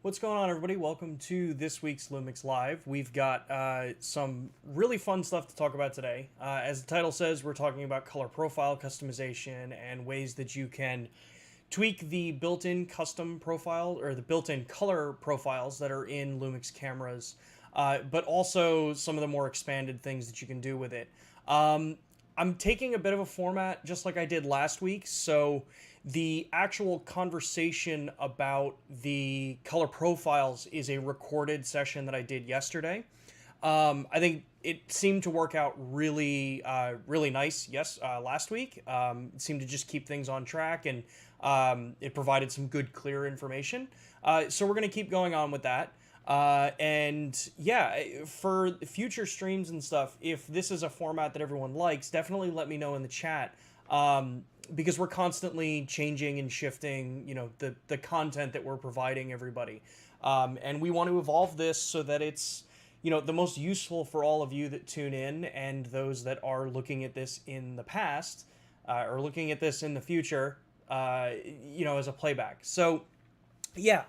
What's going on, everybody? Welcome to this week's Lumix Live. We've got some really fun stuff to talk about today. As the title says, we're talking about color profile customization and ways that you can tweak the built-in custom profile or the built-in color profiles that are in Lumix cameras, but also some of the more expanded things that you can do with it. I'm taking a bit of a format just like I did last week, so the actual conversation about the color profiles is a recorded session that I did yesterday. I think it seemed to work out really nice. Last week it seemed to just keep things on track, and it provided some good, clear information. So we're gonna keep going on with that. And yeah, for future streams and stuff, if this is a format that everyone likes, definitely let me know in the chat. Because we're constantly changing and shifting, the content that we're providing everybody. And we want to evolve this so that it's, the most useful for all of you that tune in and those that are looking at this in the past, or looking at this in the future, as a playback. So, yeah.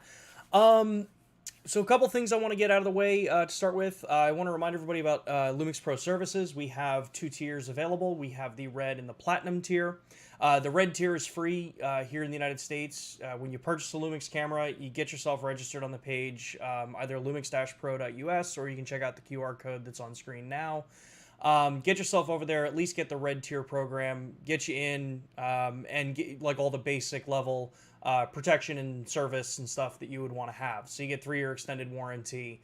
So a couple things I want to get out of the way to start with. I want to remind everybody about Lumix Pro Services. We have two tiers available. We have the Red and the Platinum tier. The Red tier is free here in the United States. When you purchase a Lumix camera, you get yourself registered on the page, either lumix-pro.us, or you can check out the QR code that's on screen now. Get yourself over there, at least get the Red tier program, get you in, and get like all the basic level protection and service and stuff that you would want to have. So you get 3-year extended warranty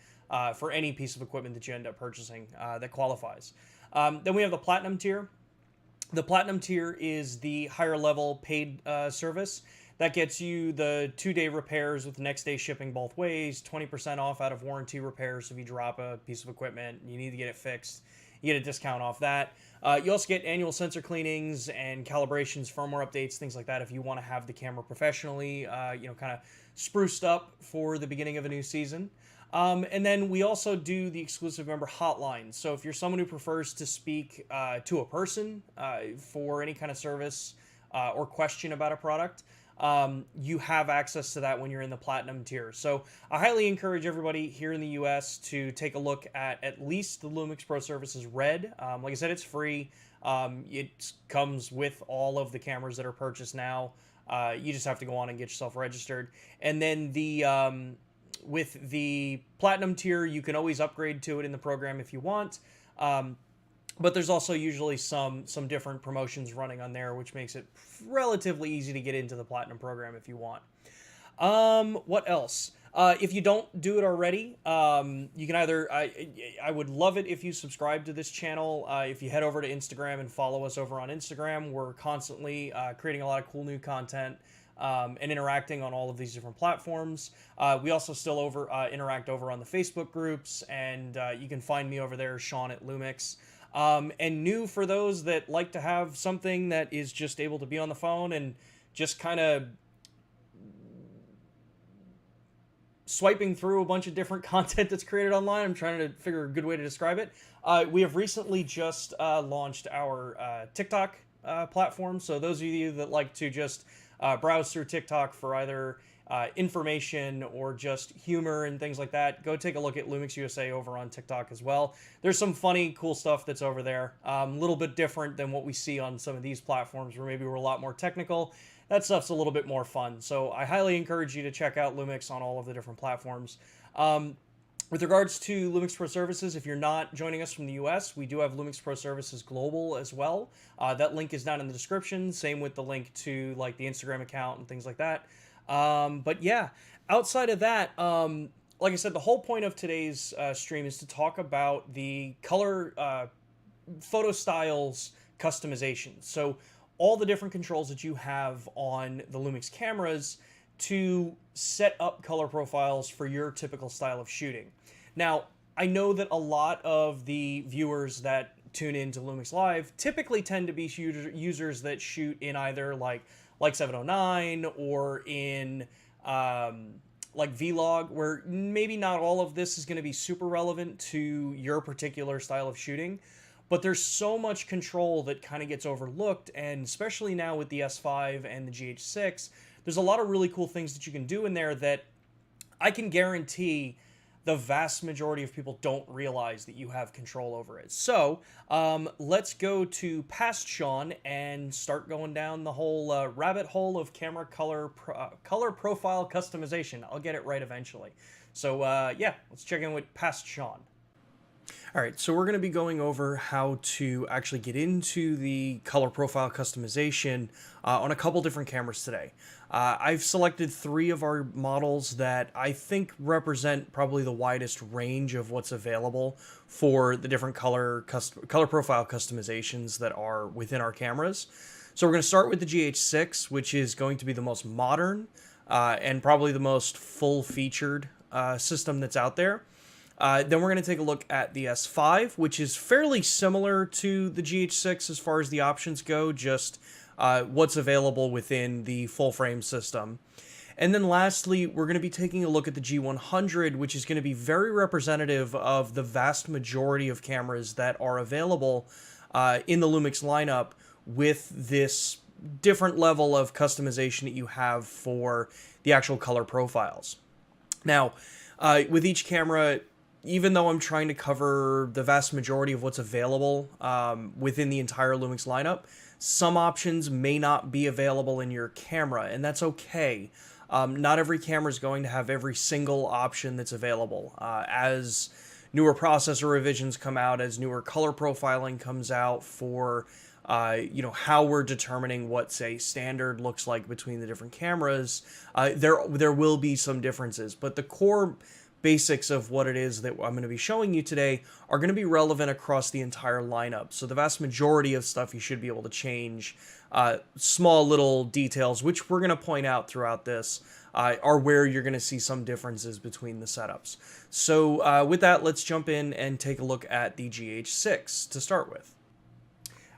for any piece of equipment that you end up purchasing that qualifies. Then we have the Platinum tier. The Platinum tier is the higher level paid service. That gets you the 2-day repairs with next day shipping both ways, 20% off out of warranty repairs if you drop a piece of equipment and you need to get it fixed. You get a discount off that. You also get annual sensor cleanings and calibrations, firmware updates, things like that if you want to have the camera professionally, kind of spruced up for the beginning of a new season. And then we also do the exclusive member hotline. So if you're someone who prefers to speak to a person for any kind of service or question about a product, you have access to that when you're in the Platinum tier. So I highly encourage everybody here in the US to take a look at least the Lumix Pro Services Red. Like I said, it's free. It comes with all of the cameras that are purchased now. You just have to go on and get yourself registered. And then with the Platinum tier, you can always upgrade to it in the program if you want. But there's also usually some different promotions running on there, which makes it relatively easy to get into the Platinum program if you want. What else? If you don't do it already, you can either... I would love it if you subscribe to this channel. If you head over to Instagram and follow us over on Instagram, we're constantly creating a lot of cool new content and interacting on all of these different platforms. We also still interact over on the Facebook groups, and you can find me over there, Sean at Lumix. And new for those that like to have something that is just able to be on the phone and just kind of swiping through a bunch of different content that's created online. I'm trying to figure a good way to describe it. We have recently just launched our TikTok platform. So those of you that like to just browse through TikTok for either information or just humor and things like that, go take a look at Lumix USA over on TikTok as well. There's some funny, cool stuff that's over there. A little bit different than what we see on some of these platforms where maybe we're a lot more technical. That stuff's a little bit more fun. So I highly encourage you to check out Lumix on all of the different platforms. With regards to Lumix Pro Services, if you're not joining us from the US, we do have Lumix Pro Services Global as well. That link is down in the description. Same with the link to like the Instagram account and things like that. But yeah, outside of that, like I said, the whole point of today's stream is to talk about the color photo styles customization. So all the different controls that you have on the Lumix cameras to set up color profiles for your typical style of shooting. Now, I know that a lot of the viewers that tune into Lumix Live typically tend to be users that shoot in either like 709 or in like Vlog, where maybe not all of this is going to be super relevant to your particular style of shooting, but there's so much control that kind of gets overlooked, and especially now with the S5 and the GH6, there's a lot of really cool things that you can do in there that I can guarantee the vast majority of people don't realize that you have control over it. So let's go to past Sean and start going down the whole rabbit hole of camera color profile customization. I'll get it right eventually. So yeah, let's check in with past Sean. All right, so we're going to be going over how to actually get into the color profile customization on a couple different cameras today. I've selected 3 of our models that I think represent probably the widest range of what's available for the different color profile customizations that are within our cameras. So we're going to start with the GH6, which is going to be the most modern and probably the most full-featured system that's out there. Then we're going to take a look at the S5, which is fairly similar to the GH6 as far as the options go, just what's available within the full-frame system. And then lastly, we're going to be taking a look at the G100, which is going to be very representative of the vast majority of cameras that are available in the Lumix lineup with this different level of customization that you have for the actual color profiles. Now, with each camera, even though I'm trying to cover the vast majority of what's available within the entire Lumix lineup, some options may not be available in your camera, and that's okay. Not every camera is going to have every single option that's available. As newer processor revisions come out, as newer color profiling comes out for how we're determining what, say, standard looks like between the different cameras, there will be some differences, but the core basics of what it is that I'm going to be showing you today are going to be relevant across the entire lineup. So the vast majority of stuff you should be able to change. Small little details, which we're going to point out throughout this, are where you're going to see some differences between the setups. So with that, let's jump in and take a look at the GH6 to start with.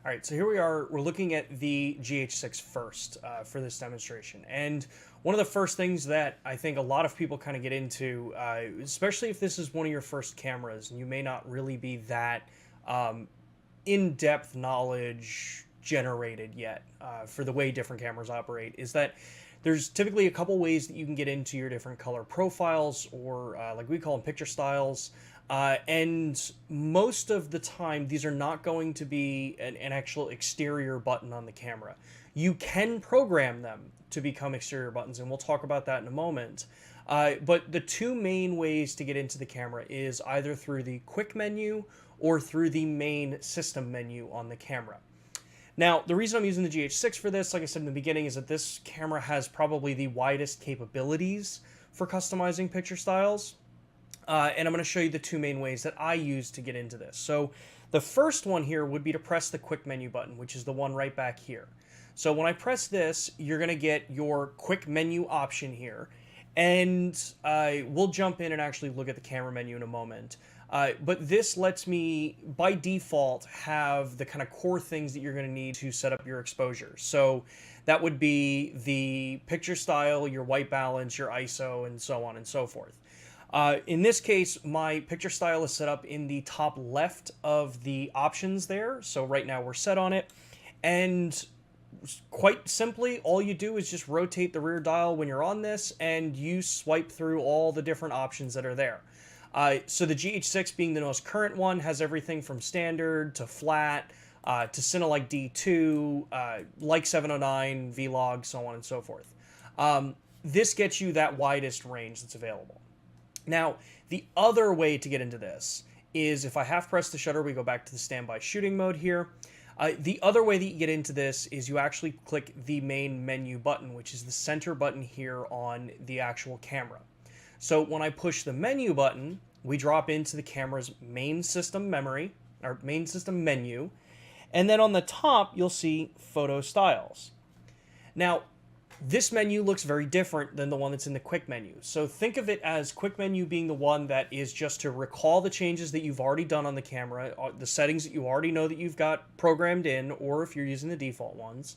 All right, so here we are. We're looking at the GH6 first for this demonstration. And one of the first things that I think a lot of people kind of get into, especially if this is one of your first cameras and you may not really be that in-depth knowledge generated yet for the way different cameras operate, is that there's typically a couple ways that you can get into your different color profiles, or like we call them, picture styles. And most of the time, these are not going to be an actual exterior button on the camera. You can program them to become exterior buttons, and we'll talk about that in a moment. But the 2 main ways to get into the camera is either through the quick menu or through the main system menu on the camera. Now, the reason I'm using the GH6 for this, like I said in the beginning, is that this camera has probably the widest capabilities for customizing picture styles. And I'm going to show you the 2 main ways that I use to get into this. So the first one here would be to press the quick menu button, which is the one right back here. So when I press this, you're going to get your quick menu option here. And we'll jump in and actually look at the camera menu in a moment. But this lets me, by default, have the kind of core things that you're going to need to set up your exposure. So that would be the picture style, your white balance, your ISO, and so on and so forth. In this case, my picture style is set up in the top left of the options there. So right now we're set on it. And quite simply, all you do is just rotate the rear dial when you're on this, and you swipe through all the different options that are there. So the GH6, being the most current one, has everything from standard to flat to Cinelike D2, like 709, Vlog, so on and so forth. This gets you that widest range that's available. Now, the other way to get into this is if I half press the shutter, we go back to the standby shooting mode here. The other way that you get into this is you actually click the main menu button, which is the center button here on the actual camera. So when I push the menu button, we drop into the camera's main system memory, or main system menu, and then on the top, you'll see photo styles. Now, this menu looks very different than the one that's in the quick menu. So think of it as quick menu being the one that is just to recall the changes that you've already done on the camera, the settings that you already know that you've got programmed in, or if you're using the default ones.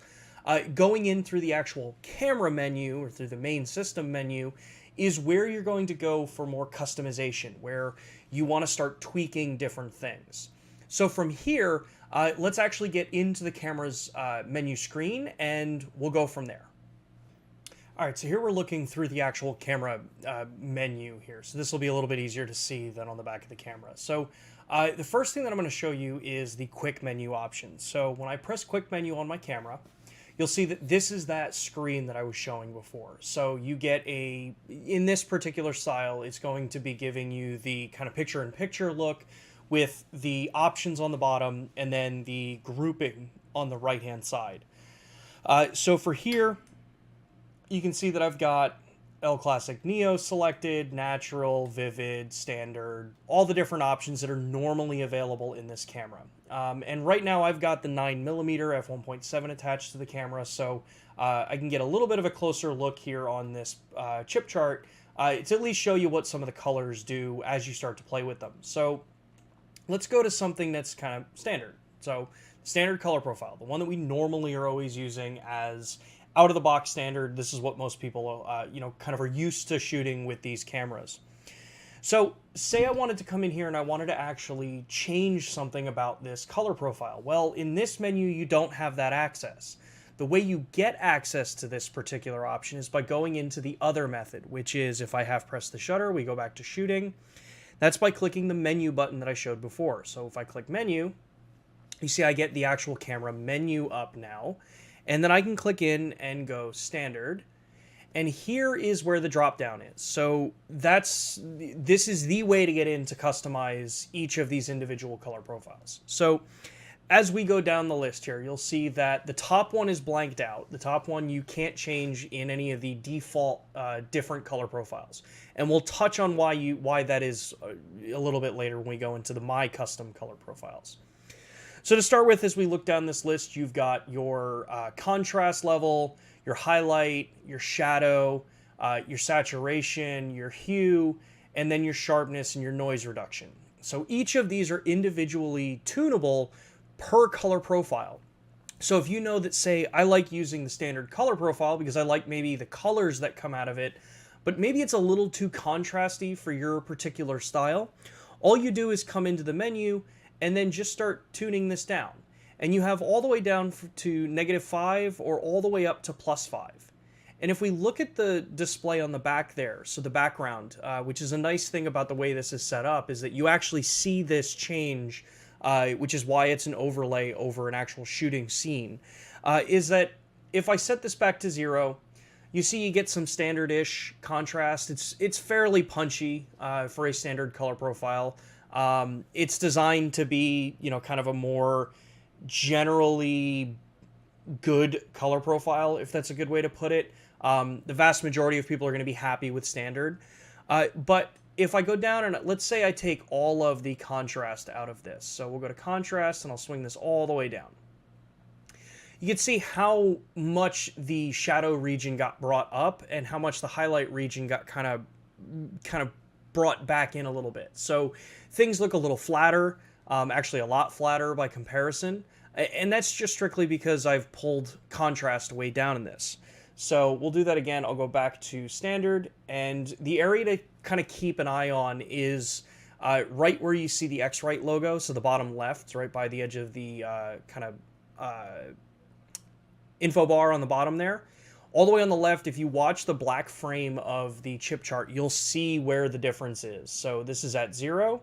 Going in through the actual camera menu or through the main system menu is where you're going to go for more customization, where you want to start tweaking different things. So from here, let's actually get into the camera's menu screen, and we'll go from there. All right, so here we're looking through the actual camera menu here. So this will be a little bit easier to see than on the back of the camera. So the first thing that I'm going to show you is the quick menu option. So when I press quick menu on my camera, you'll see that this is that screen that I was showing before. So you get in this particular style, it's going to be giving you the kind of picture-in-picture look with the options on the bottom and then the grouping on the right-hand side. So for here, you can see that I've got L Classic Neo selected, natural, vivid, standard, all the different options that are normally available in this camera. And right now I've got the 9mm f1.7 attached to the camera, so I can get a little bit of a closer look here on this chip chart to at least show you what some of the colors do as you start to play with them. So let's go to something that's kind of standard. So standard color profile, the one that we normally are always using as out of the box standard. This is what most people, kind of are used to shooting with these cameras. So say I wanted to come in here and I wanted to actually change something about this color profile. Well, in this menu, you don't have that access. The way you get access to this particular option is by going into the other method, which is if I have pressed the shutter, we go back to shooting. That's by clicking the menu button that I showed before. So if I click menu, you see I get the actual camera menu up now. And then I can click in and go standard. And here is where the drop down is. So this is the way to get in to customize each of these individual color profiles. So as we go down the list here, you'll see that the top one is blanked out. The top one you can't change in any of the default different color profiles. And we'll touch on why that is a little bit later when we go into the My Custom color profiles. So to start with, as we look down this list, you've got your contrast level, your highlight, your shadow, your saturation, your hue, and then your sharpness and your noise reduction. So each of these are individually tunable per color profile. So if you know that, say, I like using the standard color profile because I like maybe the colors that come out of it, but maybe it's a little too contrasty for your particular style, all you do is come into the menu and then just start tuning this down. And you have all the way down to -5 or all the way up to +5. And if we look at the display on the back there, so the background, which is a nice thing about the way this is set up, is that you actually see this change, which is why it's an overlay over an actual shooting scene, is that if I set this back to 0, you see you get some standard-ish contrast. It's fairly punchy for a standard color profile. It's designed to be, kind of a more generally good color profile, if that's a good way to put it. The vast majority of people are going to be happy with standard. But if I go down and let's say I take all of the contrast out of this. So we'll go to contrast and I'll swing this all the way down. You can see how much the shadow region got brought up and how much the highlight region got kind of brought back in a little bit. So things look a little flatter, actually a lot flatter by comparison. And that's just strictly because I've pulled contrast way down in this. So we'll do that again. I'll go back to standard, and the area to kind of keep an eye on is right where you see the X-Rite logo, so the bottom left, right by the edge of the info bar on the bottom there. All the way on the left, if you watch the black frame of the chip chart, you'll see where the difference is. So this is at 0,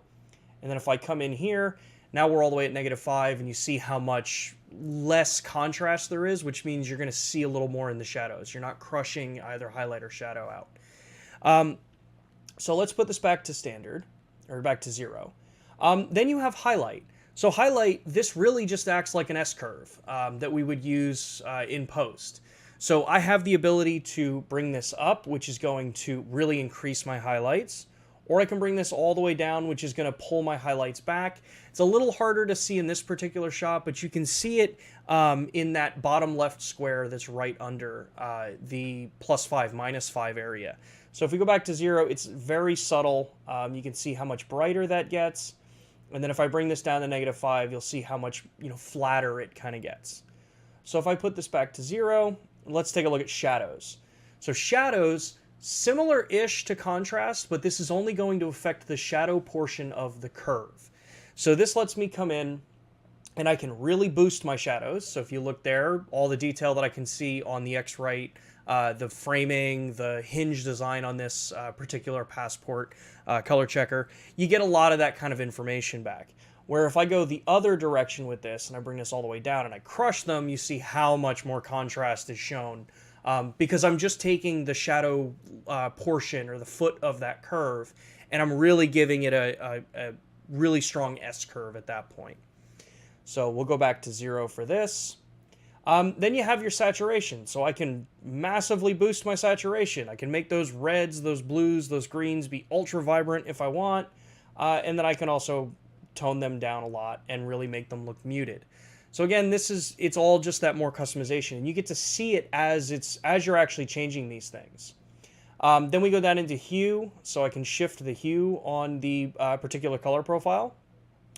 and then if I come in here, now we're all the way at -5, and you see how much less contrast there is, which means you're going to see a little more in the shadows. You're not crushing either highlight or shadow out. So let's put this back to standard, or back to 0. Then you have highlight. So highlight, this really just acts like an S-curve that we would use in post. So I have the ability to bring this up, which is going to really increase my highlights, or I can bring this all the way down, which is going to pull my highlights back. It's a little harder to see in this particular shot, but you can see it in that bottom left square that's right under the +5, -5 area. So if we go back to 0, it's very subtle. You can see how much brighter that gets. And then if I bring this down to -5, you'll see how much flatter it kind of gets. So if I put this back to 0, let's take a look at shadows. So shadows, similar-ish to contrast, but this is only going to affect the shadow portion of the curve. So this lets me come in and I can really boost my shadows. So if you look there, all the detail that I can see on the X-Rite the framing, the hinge design on this particular passport color checker. You get a lot of that kind of information back. Where if I go the other direction with this and I bring this all the way down and I crush them, you see how much more contrast is shown. Because I'm just taking the shadow portion or the foot of that curve and I'm really giving it a really strong S-curve at that point. So we'll go back to 0 for this. Then you have your saturation. So I can massively boost my saturation. I can make those reds, those blues, those greens be ultra vibrant if I want. And then I can also tone them down a lot and really make them look muted. So again, it's all just that more customization, and you get to see it as you're actually changing these things. Then we go down into hue, so I can shift the hue on the particular color profile.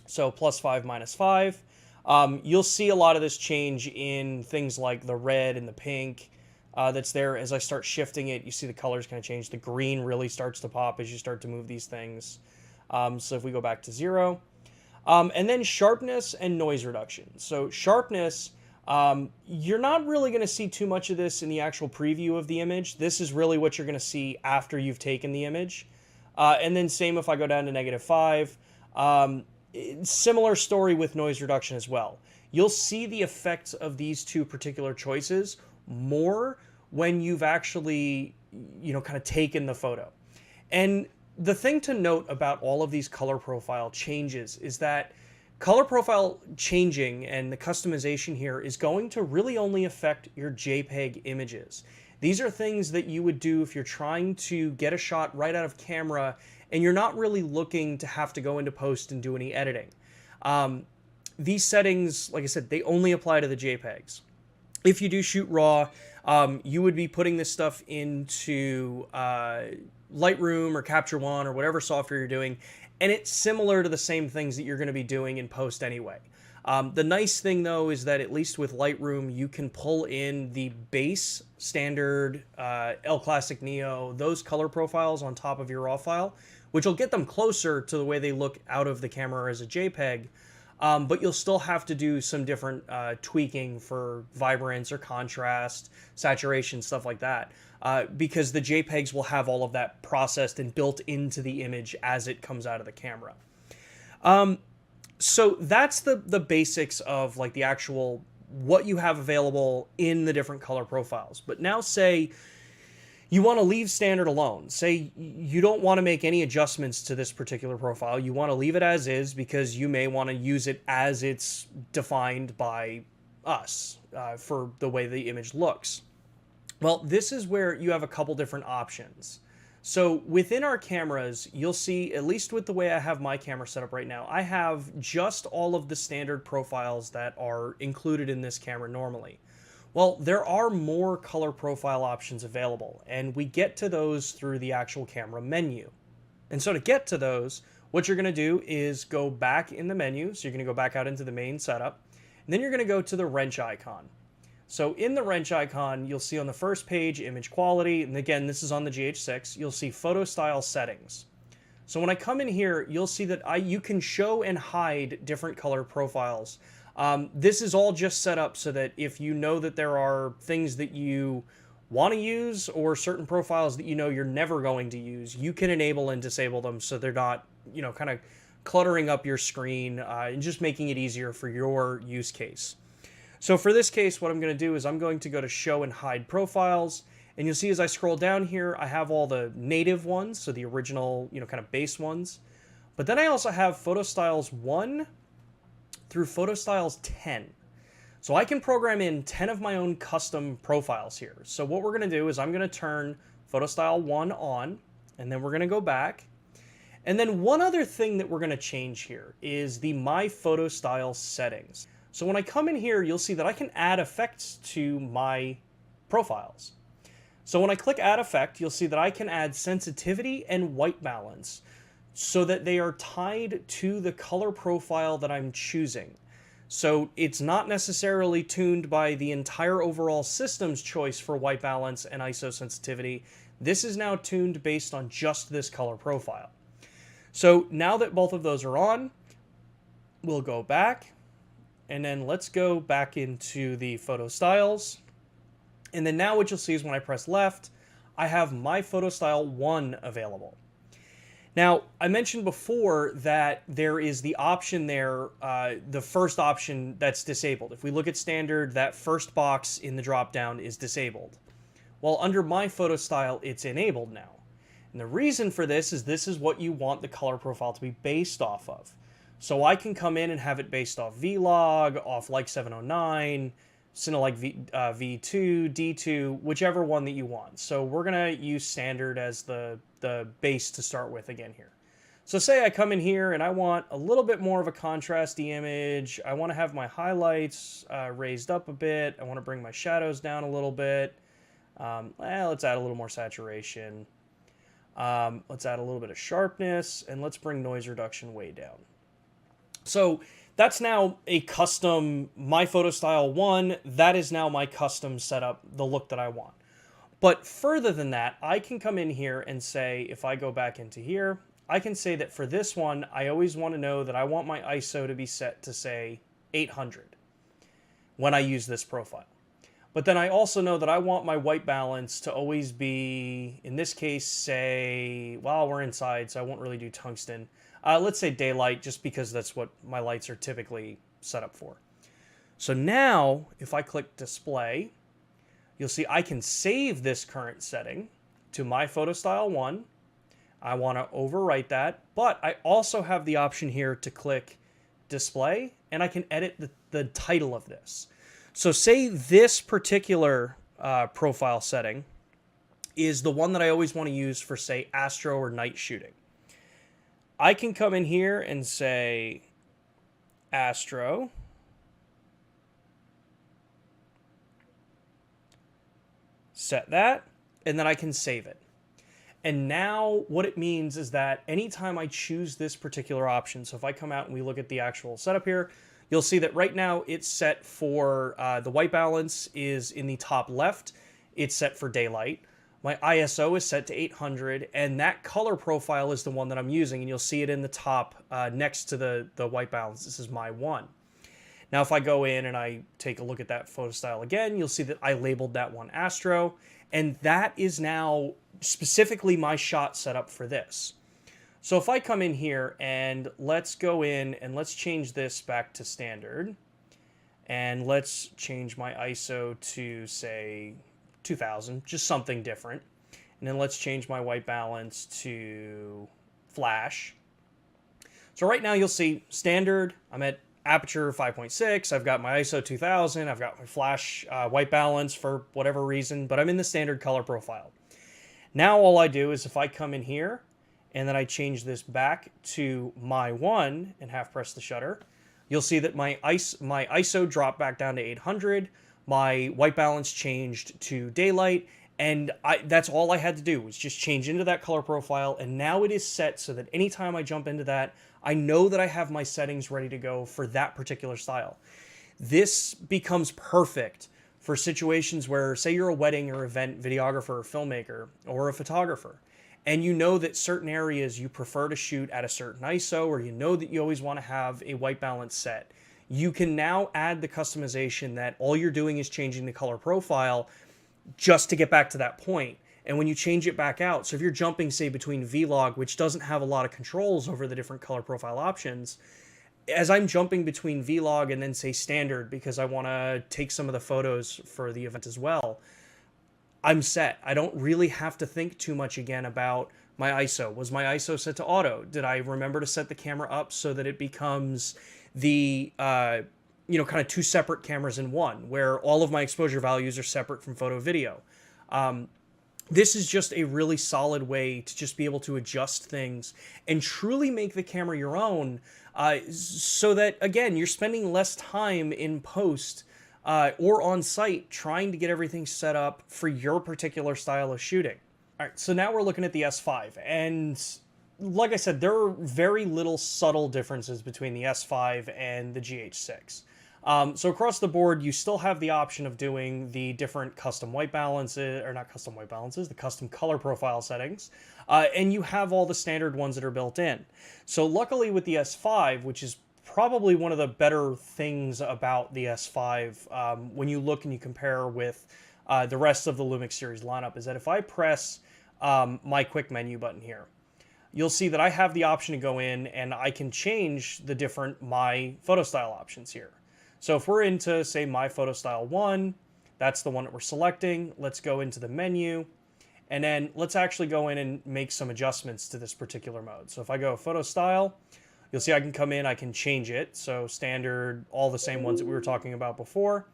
So +5, -5. You'll see a lot of this change in things like the red and the pink that's there. As I start shifting it, you see the colors kind of change. The green really starts to pop as you start to move these things. So if we go back to 0. And then sharpness and noise reduction. So sharpness, you're not really going to see too much of this in the actual preview of the image. This is really what you're going to see after you've taken the image. And then same if I go down to -5. Similar story with noise reduction as well. You'll see the effects of these two particular choices more when you've actually, kind of taken the photo. And the thing to note about all of these color profile changes is that color profile changing and the customization here is going to really only affect your JPEG images. These are things that you would do if you're trying to get a shot right out of camera and you're not really looking to have to go into post and do any editing. These settings, like I said, they only apply to the JPEGs. If you do shoot RAW, you would be putting this stuff into Lightroom or Capture One or whatever software you're doing, and it's similar to the same things that you're going to be doing in post anyway. The nice thing though is that at least with Lightroom you can pull in the base standard L Classic Neo, those color profiles on top of your RAW file, which will get them closer to the way they look out of the camera as a JPEG. But you'll still have to do some different tweaking for vibrance or contrast, saturation, stuff like that. Because the JPEGs will have all of that processed and built into the image as it comes out of the camera. So that's the basics of like the actual what you have available in the different color profiles. But now say you want to leave standard alone. Say you don't want to make any adjustments to this particular profile. You want to leave it as is because you may want to use it as it's defined by us for the way the image looks. Well, this is where you have a couple different options. So within our cameras, you'll see, at least with the way I have my camera set up right now, I have just all of the standard profiles that are included in this camera normally. Well, there are more color profile options available, and we get to those through the actual camera menu. And so to get to those, what you're going to do is go back in the menu. So you're going to go back out into the main setup, and then you're going to go to the wrench icon. So in the wrench icon, you'll see on the first page, image quality, and again, this is on the GH6, you'll see photo style settings. So when I come in here, you'll see that you can show and hide different color profiles. This is all just set up so that if you know that there are things that you want to use or certain profiles that you know you're never going to use, you can enable and disable them so they're not, kind of cluttering up your screen and just making it easier for your use case. So for this case, what I'm going to do is I'm going to go to show and hide profiles, and you'll see as I scroll down here, I have all the native ones, so the original, kind of base ones. But then I also have photo styles 1 through photo styles 10. So I can program in 10 of my own custom profiles here. So what we're going to do is I'm going to turn photo style 1 on, and then we're going to go back. And then one other thing that we're going to change here is the My Photo Style settings. So when I come in here, you'll see that I can add effects to my profiles. So when I click Add Effect, you'll see that I can add sensitivity and white balance so that they are tied to the color profile that I'm choosing. So it's not necessarily tuned by the entire overall system's choice for white balance and ISO sensitivity. This is now tuned based on just this color profile. So now that both of those are on, we'll go back. And then let's go back into the photo styles. And then now what you'll see is when I press left, I have my photo style 1 available. Now, I mentioned before that there is the option there, the first option that's disabled. If we look at standard, that first box in the dropdown is disabled. Well, under my photo style, it's enabled now. And the reason for this is what you want the color profile to be based off of. So I can come in and have it based off Vlog, off Like 709, Cinelike V2, D2, whichever one that you want. So we're going to use standard as the base to start with again here. So say I come in here and I want a little bit more of a contrasty image. I want to have my highlights raised up a bit. I want to bring my shadows down a little bit. Let's add a little more saturation. Let's add a little bit of sharpness, and let's bring noise reduction way down. So that's now a custom, my photo style 1, that is now my custom setup, the look that I want. But further than that, I can come in here and say, if I go back into here, I can say that for this one, I always want to know that I want my ISO to be set to, say, 800 when I use this profile. But then I also know that I want my white balance to always be, in this case, say, well, we're inside, so I won't really do tungsten. Let's say daylight, just because that's what my lights are typically set up for. So now, if I click display, you'll see I can save this current setting to my photo style 1. I want to overwrite that, but I also have the option here to click display, and I can edit the title of this. So say this particular profile setting is the one that I always want to use for, say, astro or night shooting. I can come in here and say astro, set that, and then I can save it. And now what it means is that anytime I choose this particular option, so if I come out and we look at the actual setup here, you'll see that right now it's set for, the white balance is in the top left, it's set for daylight. My ISO is set to 800, and that color profile is the one that I'm using, and you'll see it in the top next to the white balance. This is my 1. Now, if I go in and I take a look at that photo style again, you'll see that I labeled that one Astro, and that is now specifically my shot setup for this. So if I come in here and let's go in and let's change this back to standard, and let's change my ISO to, say, 2000, just something different. And then let's change my white balance to flash. So right now you'll see standard, I'm at aperture 5.6, I've got my ISO 2000, I've got my flash white balance for whatever reason, but I'm in the standard color profile. Now all I do is if I come in here and then I change this back to my 1 and half press the shutter, you'll see that my ISO dropped back down to 800, my white balance changed to daylight, and that's all I had to do was just change into that color profile, and now it is set so that anytime I jump into that, I know that I have my settings ready to go for that particular style. This becomes perfect for situations where, say you're a wedding or event videographer or filmmaker or a photographer, and you know that certain areas you prefer to shoot at a certain ISO, or you know that you always want to have a white balance set. You can now add the customization that all you're doing is changing the color profile just to get back to that point. And when you change it back out, so if you're jumping, say, between Vlog, which doesn't have a lot of controls over the different color profile options, as I'm jumping between Vlog and then, say, standard, because I want to take some of the photos for the event as well, I'm set. I don't really have to think too much again about my ISO. Was my ISO set to auto? Did I remember to set the camera up so that it becomes the, kind of two separate cameras in one, where all of my exposure values are separate from photo video? This is just a really solid way to just be able to adjust things and truly make the camera your own, so that, again, you're spending less time in post or on site trying to get everything set up for your particular style of shooting. All right, so now we're looking at the S5, and like I said, there are very little subtle differences between the S5 and the GH6. So across the board, you still have the option of doing the different custom white balances, or not custom white balances, the custom color profile settings, and you have all the standard ones that are built in. So luckily with the S5, which is probably one of the better things about the S5, when you look and you compare with the rest of the Lumix series lineup is that if I press my quick menu button here, you'll see that I have the option to go in and I can change the different my photo style options here. So if we're into, say, my photo style 1, that's the one that we're selecting. Let's go into the menu, and then let's actually go in and make some adjustments to this particular mode. So if I go photo style, you'll see I can come in, I can change it. So standard, all the same ones that we were talking about before,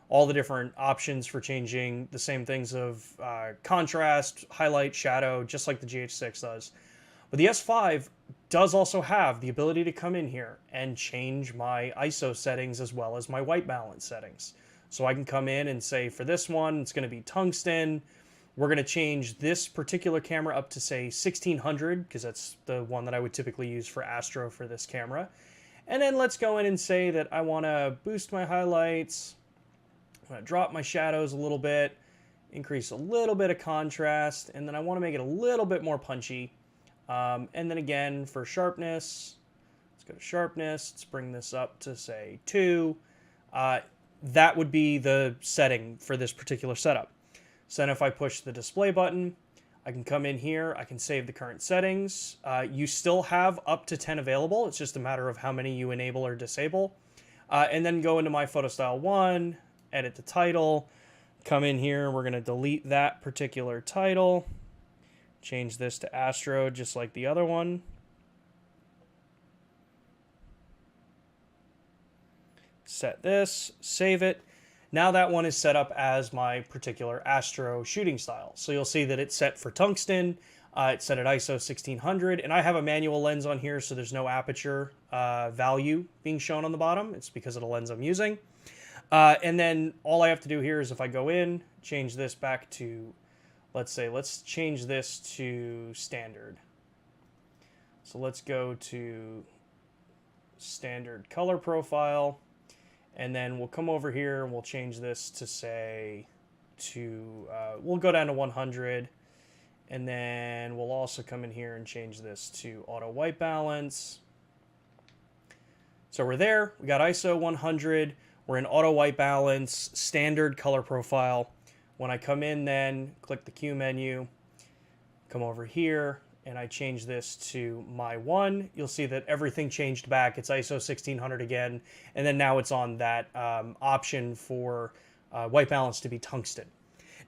all the different options for changing the same things of contrast, highlight, shadow, just like the GH6 does. But the S5 does also have the ability to come in here and change my ISO settings as well as my white balance settings. So I can come in and say for this one, it's going to be tungsten. We're going to change this particular camera up to, say, 1600, because that's the one that I would typically use for Astro for this camera. And then let's go in and say that I want to boost my highlights, I'm going to drop my shadows a little bit, increase a little bit of contrast, and then I want to make it a little bit more punchy. And then again, for sharpness, let's go to sharpness, let's bring this up to, say, 2. That would be the setting for this particular setup. So then if I push the display button, I can come in here, I can save the current settings. You still have up to 10 available. It's just a matter of how many you enable or disable. And then go into my photo style 1, edit the title, come in here, we're going to delete that particular title, change this to Astro just like the other one. Set this, save it. Now that one is set up as my particular Astro shooting style. So you'll see that it's set for tungsten, it's set at ISO 1600, and I have a manual lens on here, so there's no aperture value being shown on the bottom. It's because of the lens I'm using. And then all I have to do here is if I go in, change this back to, let's change this to standard. So let's go to standard color profile. And then we'll come over here and we'll change this to, say, we'll go down to 100. And then we'll also come in here and change this to auto white balance. So we're there. We got ISO 100. We're in auto white balance, standard color profile. When I come in then, click the Q menu, come over here, and I change this to my 1, you'll see that everything changed back. It's ISO 1600 again, and then now it's on that option for white balance to be tungsten.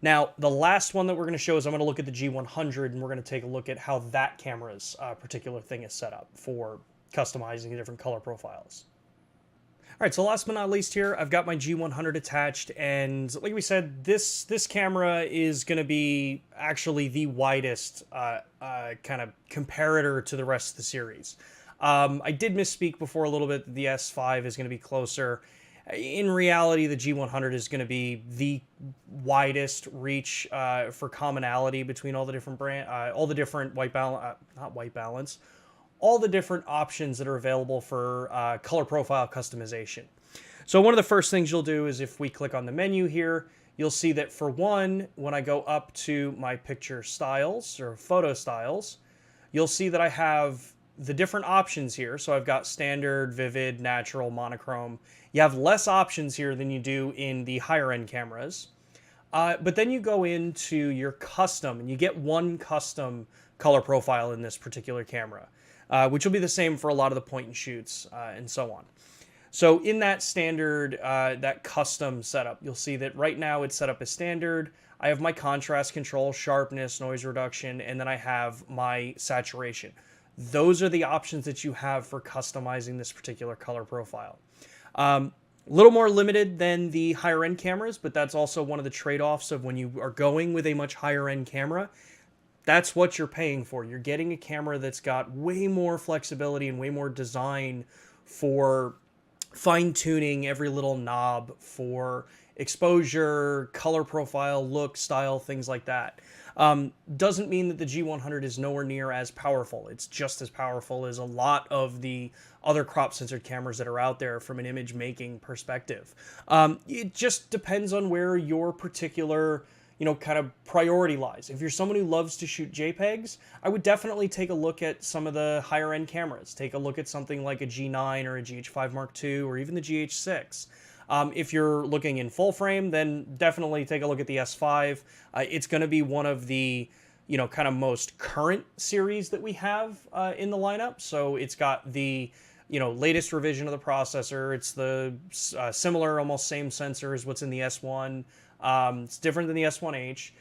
Now, the last one that we're going to show is I'm going to look at the G100, and we're going to take a look at how that camera's particular thing is set up for customizing the different color profiles. All right, so last but not least here, I've got my G100 attached, and like we said, this camera is going to be actually the widest kind of comparator to the rest of the series. I did misspeak before a little bit that the S5 is going to be closer. In reality, the G100 is going to be the widest reach for commonality between all the different all the different all the different options that are available for color profile customization. So one of the first things you'll do is if we click on the menu here, you'll see that for one, when I go up to my picture styles or photo styles, you'll see that I have the different options here. So I've got standard, vivid, natural, monochrome. You have less options here than you do in the higher end cameras. But then you go into your custom and you get one custom color profile in this particular camera. Which will be the same for a lot of the point and shoots and so on. So in that standard, that custom setup, you'll see that right now it's set up as standard. I have my contrast control, sharpness, noise reduction, and then I have my saturation. Those are the options that you have for customizing this particular color profile. A little more limited than the higher end cameras, but that's also one of the trade-offs of when you are going with a much higher end camera. That's what you're paying for. You're getting a camera that's got way more flexibility and way more design for fine-tuning every little knob for exposure, color profile, look, style, things like that. Doesn't mean that the G100 is nowhere near as powerful. It's just as powerful as a lot of the other crop-censored cameras that are out there from an image-making perspective. It just depends on where your particular kind of priority lies. If you're someone who loves to shoot JPEGs, I would definitely take a look at some of the higher end cameras. Take a look at something like a G9 or a GH5 Mark II or even the GH6. If you're looking in full frame, then definitely take a look at the S5. It's going to be one of the kind of most current series that we have in the lineup. So it's got the latest revision of the processor. It's the similar, almost same sensor as what's in the S1. It's different than the S1H,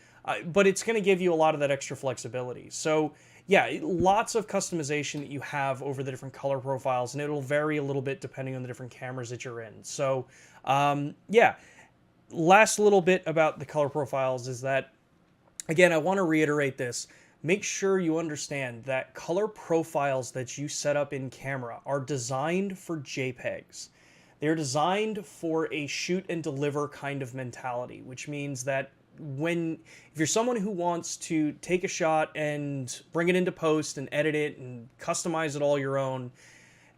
but it's going to give you a lot of that extra flexibility. So yeah, lots of customization that you have over the different color profiles, and it'll vary a little bit depending on the different cameras that you're in. So yeah, last little bit about the color profiles is that, again, I want to reiterate this. Make sure you understand that color profiles that you set up in camera are designed for JPEGs. They're designed for a shoot and deliver kind of mentality, which means that if you're someone who wants to take a shot and bring it into post and edit it and customize it all your own,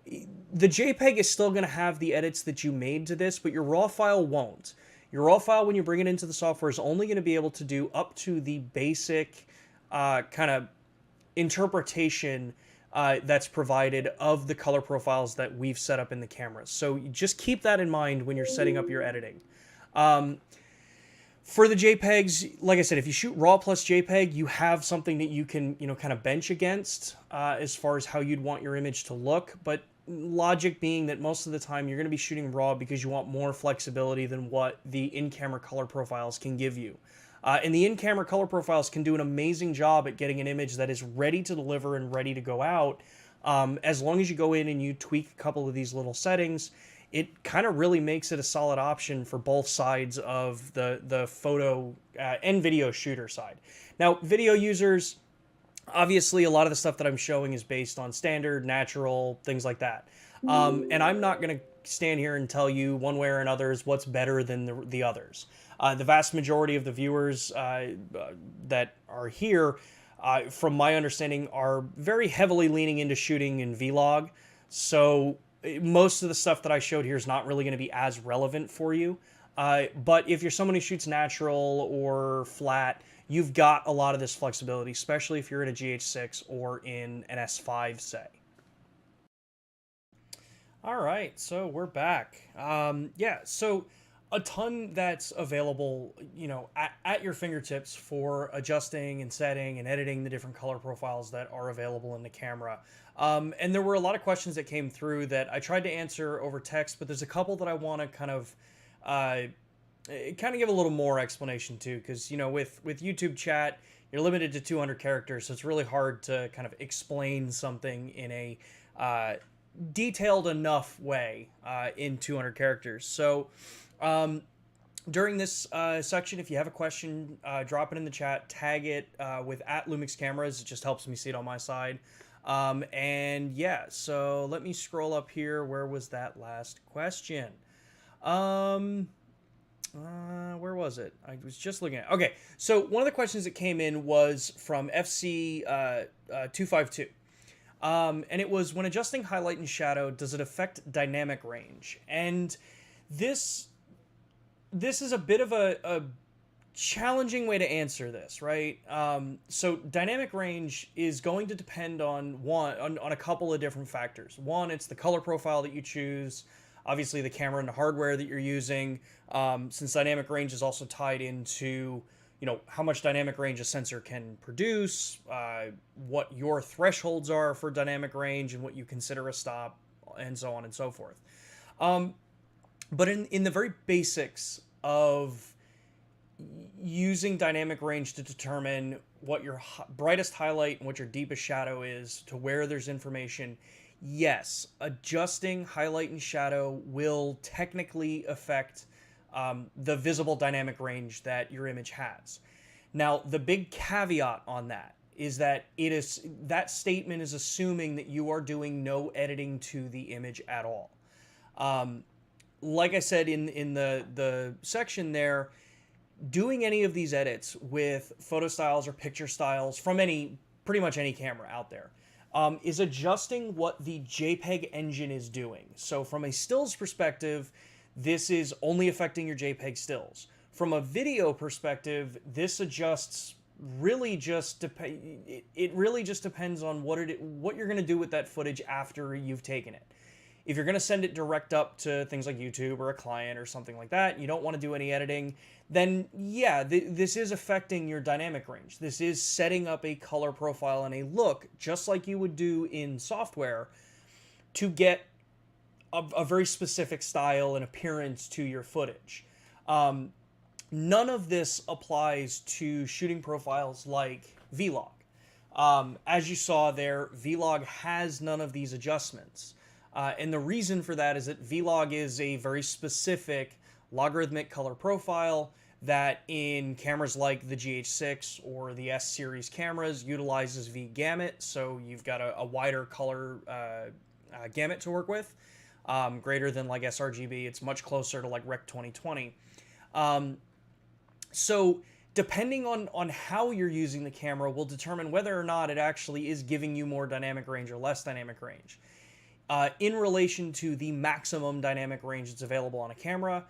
the JPEG is still going to have the edits that you made to this, but your RAW file won't. Your RAW file, when you bring it into the software, is only going to be able to do up to the basic kind of interpretation that's provided of the color profiles that we've set up in the cameras. So just keep that in mind when you're setting up your editing. For the JPEGs, like I said, if you shoot RAW plus JPEG, you have something that you can, kind of bench against as far as how you'd want your image to look. But logic being that most of the time you're going to be shooting RAW because you want more flexibility than what the in-camera color profiles can give you. And the in-camera color profiles can do an amazing job at getting an image that is ready to deliver and ready to go out. As long as you go in and you tweak a couple of these little settings, it kind of really makes it a solid option for both sides of the photo and video shooter side. Now, video users, obviously a lot of the stuff that I'm showing is based on standard, natural, things like that. And I'm not going to stand here and tell you one way or another is what's better than the others. The vast majority of the viewers that are here, from my understanding, are very heavily leaning into shooting in vlog. So most of the stuff that I showed here is not really going to be as relevant for you. But if you're someone who shoots natural or flat, you've got a lot of this flexibility, especially if you're in a GH6 or in an S5, say. All right, so we're back. Yeah, so a ton that's available, at your fingertips for adjusting and setting and editing the different color profiles that are available in the camera. And there were a lot of questions that came through that I tried to answer over text, but there's a couple that I want to kind of give a little more explanation to, because, with YouTube chat, you're limited to 200 characters, so it's really hard to kind of explain something in a detailed enough way in 200 characters. So during this section, if you have a question, drop it in the chat, tag it with @LumixCameras. It just helps me see it on my side. And yeah, so let me scroll up here. Where was that last question? Where was it? I was just looking at. Okay, so one of the questions that came in was from FC 252. And it was, when adjusting highlight and shadow, does it affect dynamic range? And this is a bit of a challenging way to answer this, right? So dynamic range is going to depend on a couple of different factors. One, it's the color profile that you choose, obviously the camera and the hardware that you're using, since dynamic range is also tied into how much dynamic range a sensor can produce, what your thresholds are for dynamic range and what you consider a stop, and so on and so forth. But in the very basics of using dynamic range to determine what your brightest highlight and what your deepest shadow is to where there's information, yes, adjusting highlight and shadow will technically affect the visible dynamic range that your image has. Now, the big caveat on that is that that statement is assuming that you are doing no editing to the image at all. Like I said in the section there, doing any of these edits with photo styles or picture styles from pretty much any camera out there is adjusting what the JPEG engine is doing. So from a stills perspective, this is only affecting your JPEG stills. From a video perspective, this adjusts really just it really just depends on what you're going to do with that footage after you've taken it. If you're going to send it direct up to things like YouTube or a client or something like that, you don't want to do any editing, then yeah, this is affecting your dynamic range. This is setting up a color profile and a look, just like you would do in software, to get a very specific style and appearance to your footage. None of this applies to shooting profiles like Vlog. As you saw there, Vlog has none of these adjustments. And the reason for that is that Vlog is a very specific logarithmic color profile that in cameras like the GH6 or the S series cameras utilizes V-gamut, so you've got a wider color gamut to work with, greater than like sRGB. It's much closer to like Rec 2020. So depending on how you're using the camera will determine whether or not it actually is giving you more dynamic range or less dynamic range. In relation to the maximum dynamic range that's available on a camera,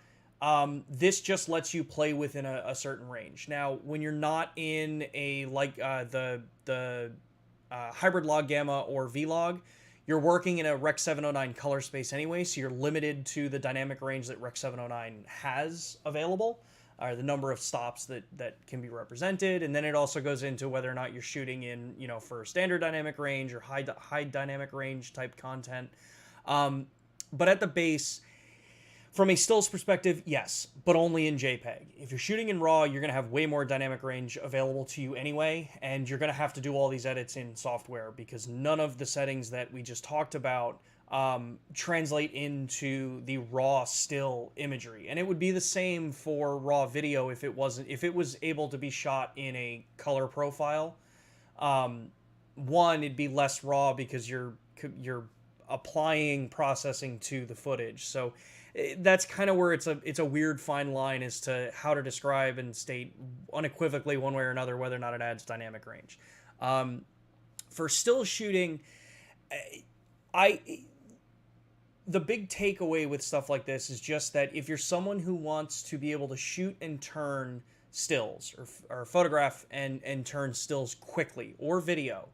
this just lets you play within a certain range. Now, when you're not in a the hybrid log gamma or Vlog, you're working in a Rec 709 color space anyway, so you're limited to the dynamic range that Rec 709 has available, or the number of stops that can be represented. And then it also goes into whether or not you're shooting in, for standard dynamic range or high dynamic range type content. But at the base, from a stills perspective, yes, but only in JPEG. If you're shooting in RAW, you're going to have way more dynamic range available to you anyway, and you're going to have to do all these edits in software because none of the settings that we just talked about translate into the raw still imagery. And it would be the same for raw video if it was able to be shot in a color profile. One, it'd be less raw because you're applying processing to the footage. So that's kind of where it's a weird fine line as to how to describe and state unequivocally one way or another whether or not it adds dynamic range. For still shooting, the big takeaway with stuff like this is just that if you're someone who wants to be able to shoot and turn stills or photograph and turn stills quickly or video,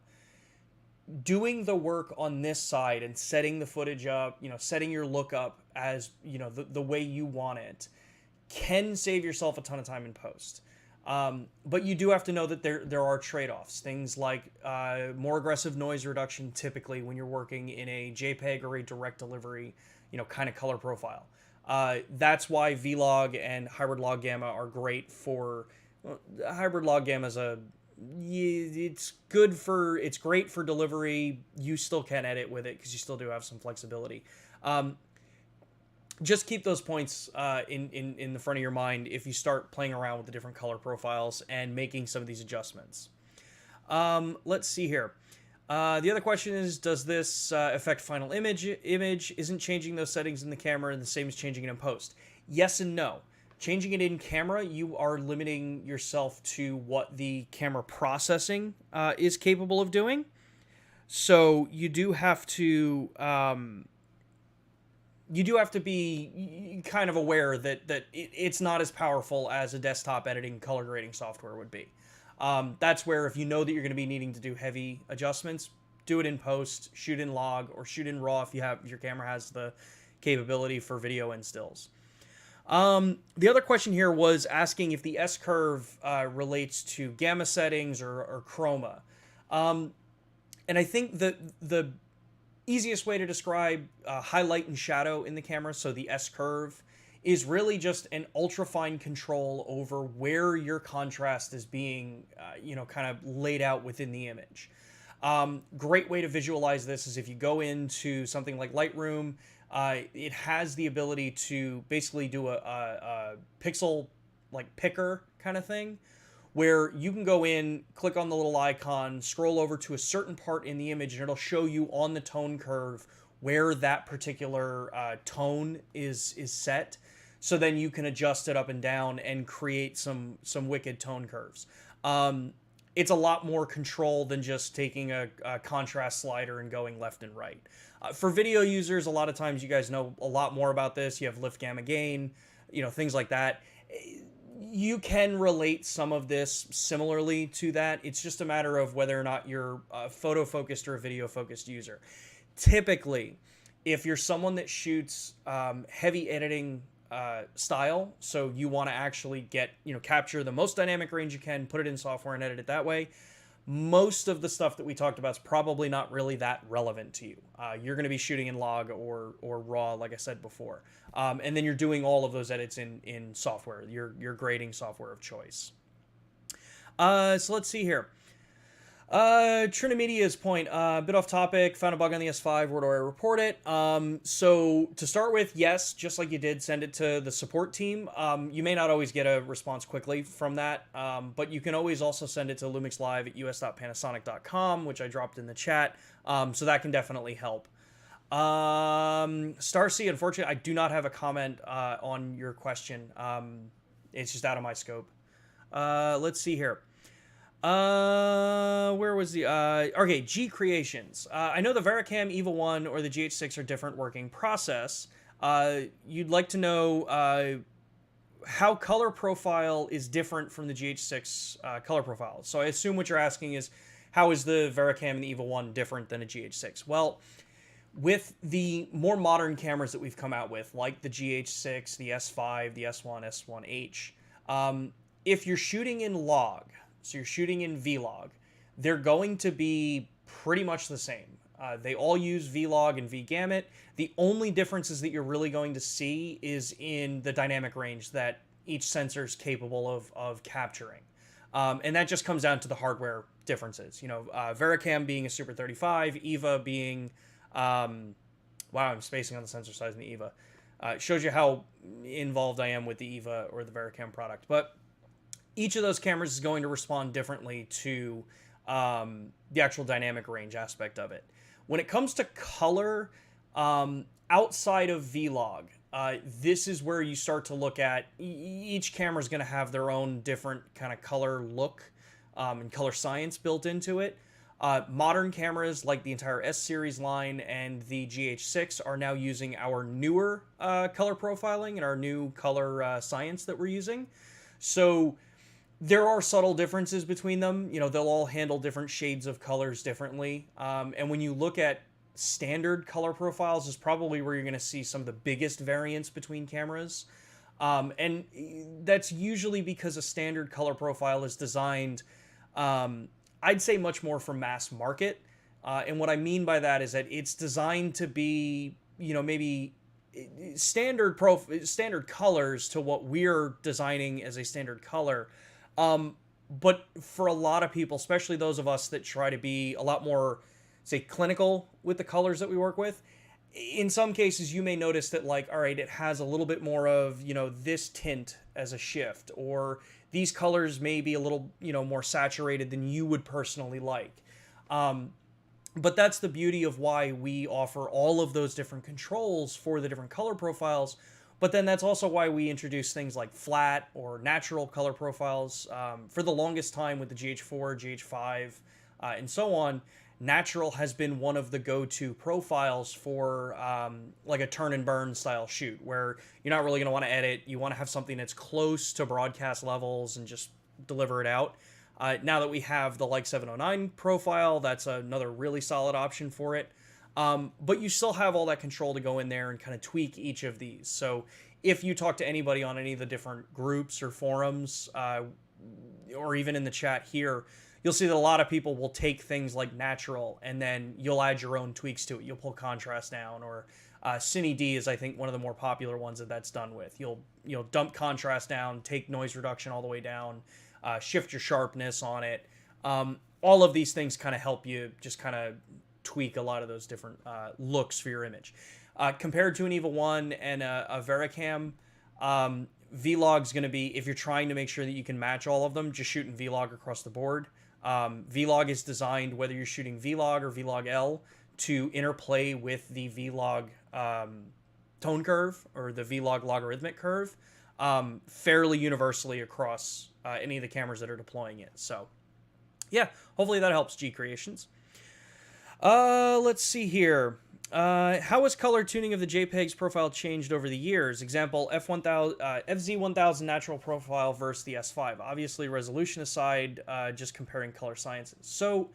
doing the work on this side and setting the footage up, setting your look up as, the way you want it can save yourself a ton of time in post. But you do have to know that there are trade-offs. Things like more aggressive noise reduction typically when you're working in a JPEG or a direct delivery, kind of color profile. That's why Vlog and hybrid log gamma are great for... hybrid log gamma is it's great for delivery. You still can edit with it because you still do have some flexibility. Just keep those points in the front of your mind if you start playing around with the different color profiles and making some of these adjustments. Let's see here. The other question is, does this affect final image? Isn't changing those settings in the camera the same as changing it in post? Yes and no. Changing it in camera, you are limiting yourself to what the camera processing is capable of doing. So you do have to be kind of aware that it's not as powerful as a desktop editing color grading software would be. That's where if you know that you're going to be needing to do heavy adjustments, do it in post, shoot in log, or shoot in raw if your camera has the capability for video and stills. The other question here was asking if the S-curve relates to gamma settings or chroma. And I think that the easiest way to describe highlight and shadow in the camera, so the S-curve, is really just an ultra-fine control over where your contrast is being, kind of laid out within the image. Great way to visualize this is if you go into something like Lightroom. It has the ability to basically do a pixel picker kind of thing, where you can go in, click on the little icon, scroll over to a certain part in the image, and it'll show you on the tone curve where that particular tone is set. So then you can adjust it up and down and create some wicked tone curves. It's a lot more control than just taking a contrast slider and going left and right. For video users, a lot of times you guys know a lot more about this. You have lift, gamma, gain, things like that. You can relate some of this similarly to that. It's just a matter of whether or not you're a photo-focused or a video-focused user. Typically, if you're someone that shoots heavy editing style, so you want to actually get, capture the most dynamic range you can, put it in software and edit it that way, most of the stuff that we talked about is probably not really that relevant to you. You're going to be shooting in log or raw, like I said before, and then you're doing all of those edits in software, your grading software of choice. So let's see here. Trinimedia's point, a bit off topic, found a bug on the S5, where do I report it? So to start with, yes, just like you did, send it to the support team. You may not always get a response quickly from that, but you can always also send it to lumixlive at us.panasonic.com, which I dropped in the chat, so that can definitely help. Starcy, unfortunately, I do not have a comment on your question. It's just out of my scope. Let's see here. Where was the, okay, G Creations. I know the Vericam, EVA 1, or the GH6 are different working process. You'd like to know, how color profile is different from the GH6, color profile. So I assume what you're asking is, how is the Vericam and the EVA 1 different than a GH6? Well, with the more modern cameras that we've come out with, like the GH6, the S5, the S1, S1H, if you're shooting in log, so you're shooting in vlog, they're going to be pretty much the same. They all use vlog and vgamut. The only differences that you're really going to see is in the dynamic range that each sensor is capable of capturing. And that just comes down to the hardware differences. Vericam being a Super 35, EVA being, wow, I'm spacing on the sensor size in the EVA. It shows you how involved I am with the EVA or the Vericam product. But each of those cameras is going to respond differently to the actual dynamic range aspect of it. When it comes to color, outside of vlog, this is where you start to look at each camera is going to have their own different kind of color look and color science built into it. Modern cameras like the entire S series line and the GH6 are now using our newer color profiling and our new color science that we're using. So there are subtle differences between them. They'll all handle different shades of colors differently. And when you look at standard color profiles is probably where you're going to see some of the biggest variance between cameras. And that's usually because a standard color profile is designed, I'd say, much more for mass market. And what I mean by that is that it's designed to be, maybe standard colors to what we're designing as a standard color. But for a lot of people, especially those of us that try to be a lot more, say, clinical with the colors that we work with, in some cases you may notice that, like, all right, it has a little bit more of, this tint as a shift, or these colors may be a little, more saturated than you would personally like. But that's the beauty of why we offer all of those different controls for the different color profiles. But then that's also why we introduce things like flat or natural color profiles. For the longest time with the GH4, GH5, and so on, natural has been one of the go-to profiles for like a turn and burn style shoot, where you're not really going to want to edit. You want to have something that's close to broadcast levels and just deliver it out. Now that we have the Like 709 profile, that's another really solid option for it. But you still have all that control to go in there and kind of tweak each of these. So if you talk to anybody on any of the different groups or forums, or even in the chat here, you'll see that a lot of people will take things like natural and then you'll add your own tweaks to it. You'll pull contrast down, or Cine D is, I think, one of the more popular ones that's done with. You'll dump contrast down, take noise reduction all the way down, shift your sharpness on it. All of these things kind of help you just kind of tweak a lot of those different looks for your image. Compared to an EVA 1 and a Vericam, Vlog's going to be, if you're trying to make sure that you can match all of them, just shooting Vlog across the board. Vlog is designed, whether you're shooting Vlog or Vlog L, to interplay with the Vlog tone curve or the Vlog logarithmic curve fairly universally across any of the cameras that are deploying it. So yeah, hopefully that helps, G Creations. Let's see here. How has color tuning of the JPEG's profile changed over the years? Example, FZ1000 natural profile versus the S5. Obviously, resolution aside, just comparing color sciences. So,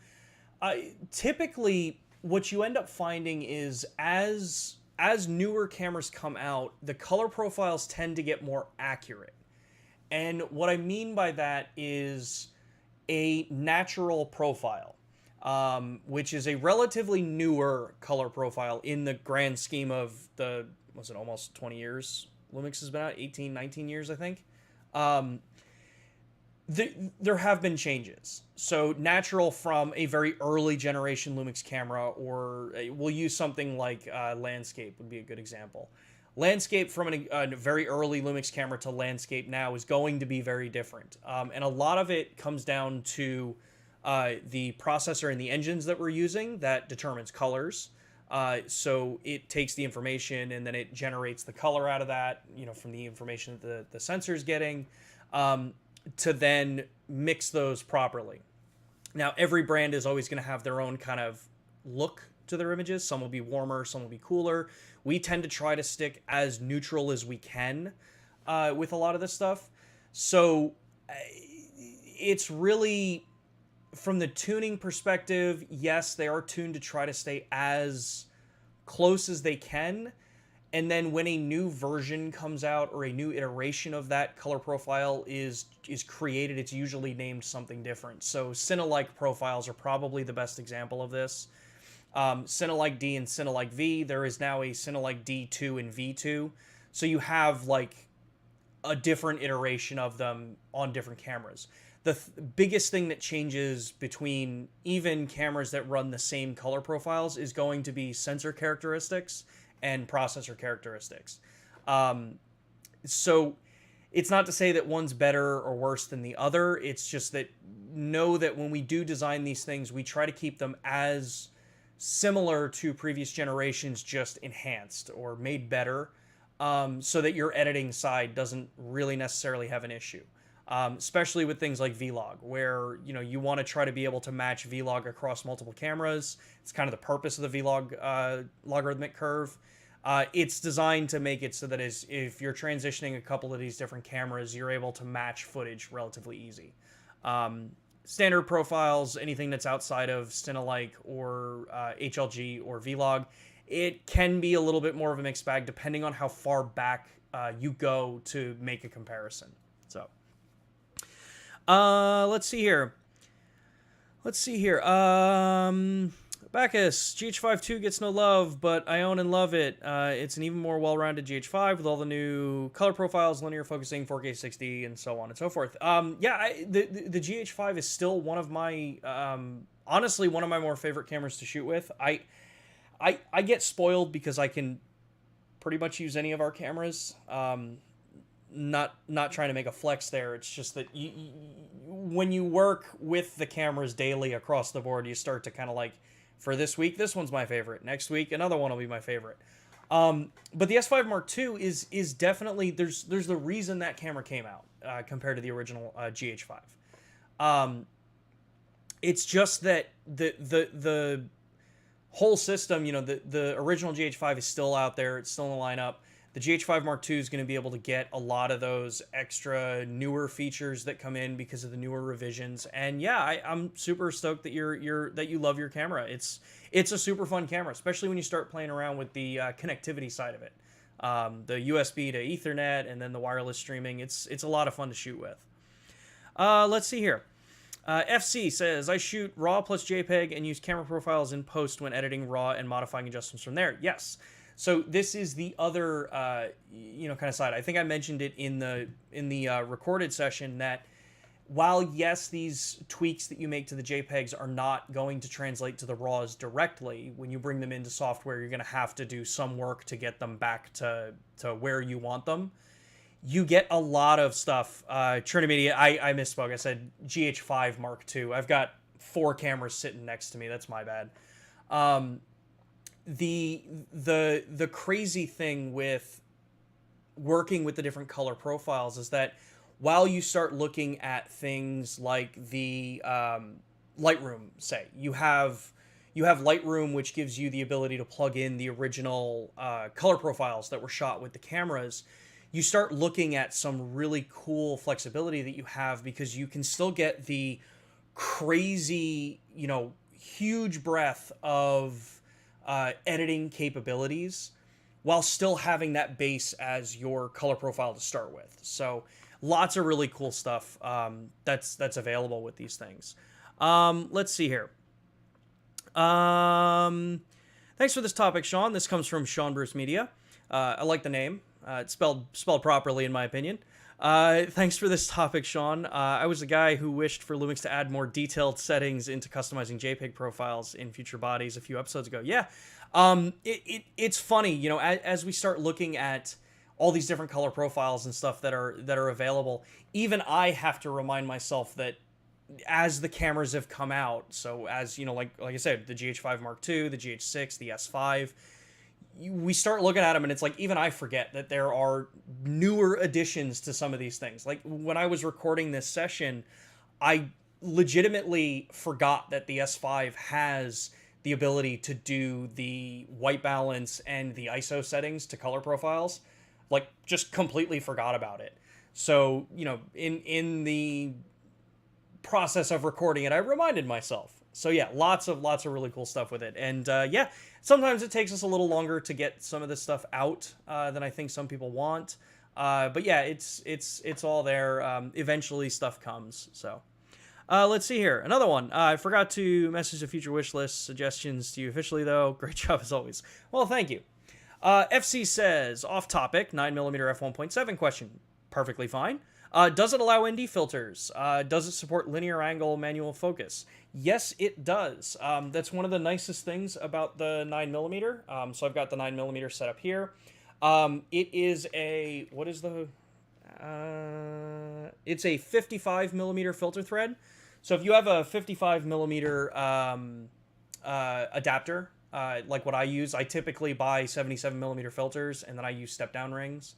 typically, what you end up finding is as as newer cameras come out, the color profiles tend to get more accurate. And what I mean by that is a natural profile, which is a relatively newer color profile in the grand scheme of the, was it almost 20 years? Lumix has been out 18, 19 years, I think. There have been changes. So natural from a very early generation Lumix camera, or we'll use something like landscape would be a good example. Landscape from a very early Lumix camera to landscape now is going to be very different. And a lot of it comes down to the processor and the engines that we're using that determines colors. So it takes the information and then it generates the color out of that, from the information that the sensor is getting, to then mix those properly. Now, every brand is always going to have their own kind of look to their images. Some will be warmer, some will be cooler. We tend to try to stick as neutral as we can with a lot of this stuff. So it's really, from the tuning perspective, yes, they are tuned to try to stay as close as they can. And then when a new version comes out or a new iteration of that color profile is created, it's usually named something different. So Cinelike profiles are probably the best example of this. Cinelike D and Cinelike V. There is now a Cinelike D2 and V2. So you have like a different iteration of them on different cameras. The biggest thing that changes between even cameras that run the same color profiles is going to be sensor characteristics and processor characteristics. So it's not to say that one's better or worse than the other. It's just that know that when we do design these things, we try to keep them as similar to previous generations, just enhanced or made better, so that your editing side doesn't really necessarily have an issue. Especially with things like Vlog, where you want to try to be able to match Vlog across multiple cameras. It's kind of the purpose of the Vlog logarithmic curve. It's designed to make it so that if you're transitioning a couple of these different cameras, you're able to match footage relatively easy. Standard profiles, anything that's outside of Cinelike or HLG or Vlog, it can be a little bit more of a mixed bag depending on how far back you go to make a comparison. So. Let's see here. Bacchus, GH5 2 gets no love, but I own and love it. It's an even more well-rounded GH5 with all the new color profiles, linear focusing, 4K 60, and so on and so forth. The GH5 is still one of my, honestly, one of my more favorite cameras to shoot with. I get spoiled because I can pretty much use any of our cameras. Not trying to make a flex there. It's just that when you work with the cameras daily across the board, you start to kind of like, for this week, this one's my favorite. Next week, another one will be my favorite. But the S5 Mark II is definitely, there's the reason that camera came out compared to the original GH5. It's just that the whole system, the original GH5 is still out there. It's still in the lineup. The GH5 Mark II is going to be able to get a lot of those extra newer features that come in because of the newer revisions. And yeah, I'm super stoked that you love your camera. It's a super fun camera, especially when you start playing around with the connectivity side of it. The USB to Ethernet and then the wireless streaming. It's a lot of fun to shoot with. Let's see here. FC says, I shoot RAW plus JPEG and use camera profiles in post when editing RAW and modifying adjustments from there. Yes. So this is the other, kind of side. I think I mentioned it in the recorded session that while, yes, these tweaks that you make to the JPEGs are not going to translate to the RAWs directly, when you bring them into software, you're going to have to do some work to get them back to where you want them. You get a lot of stuff. Trinimedia, I misspoke. I said GH5 Mark II. I've got 4 cameras sitting next to me. That's my bad. The crazy thing with working with the different color profiles is that while you start looking at things like the Lightroom, say, you have Lightroom, which gives you the ability to plug in the original color profiles that were shot with the cameras. You start looking at some really cool flexibility that you have because you can still get the crazy, huge breadth of editing capabilities while still having that base as your color profile to start with. So lots of really cool stuff that's available with these things. Let's see here. Thanks for this topic, Sean. This comes from Sean Bruce Media. I like the name. It's spelled properly, in my opinion. Thanks for this topic, Sean. I was a guy who wished for Lumix to add more detailed settings into customizing JPEG profiles in future bodies a few episodes ago. Yeah, it's funny, you know, as we start looking at all these different color profiles and stuff that are available, even I have to remind myself that as the cameras have come out, so as, you know, like I said, the GH5 Mark II, the GH6, the S5, we start looking at them and it's like, even I forget that there are newer additions to some of these things. Like when I was recording this session, I legitimately forgot that the S5 has the ability to do the white balance and the ISO settings to color profiles. Like, just completely forgot about it. So, you know, in the process of recording it, I reminded myself. So yeah, lots of really cool stuff with it. And yeah, sometimes it takes us a little longer to get some of this stuff out than I think some people want. But yeah, it's all there. Eventually stuff comes. So let's see here. Another one. I forgot to message the future wish list suggestions to you officially, though. Great job as always. Well, thank you. FC says, off topic, 9mm f1.7 question. Perfectly fine. Does it allow ND filters? Does it support linear angle manual focus? Yes, it does. That's one of the nicest things about the 9mm. So I've got the 9mm set up here. It is a, what is the, it's a 55mm filter thread. So if you have a 55mm adapter, like what I use, I typically buy 77mm filters and then I use step down rings.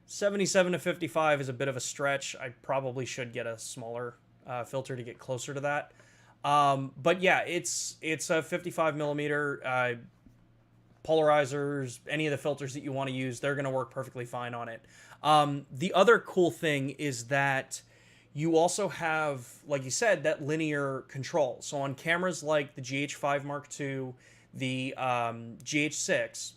77 to 55 is a bit of a stretch. I probably should get a smaller filter to get closer to that. But yeah, it's a 55mm polarizers, any of the filters that you want to use, they're going to work perfectly fine on it. The other cool thing is that you also have, like you said, that linear control. So on cameras like the GH5 Mark II, the GH6,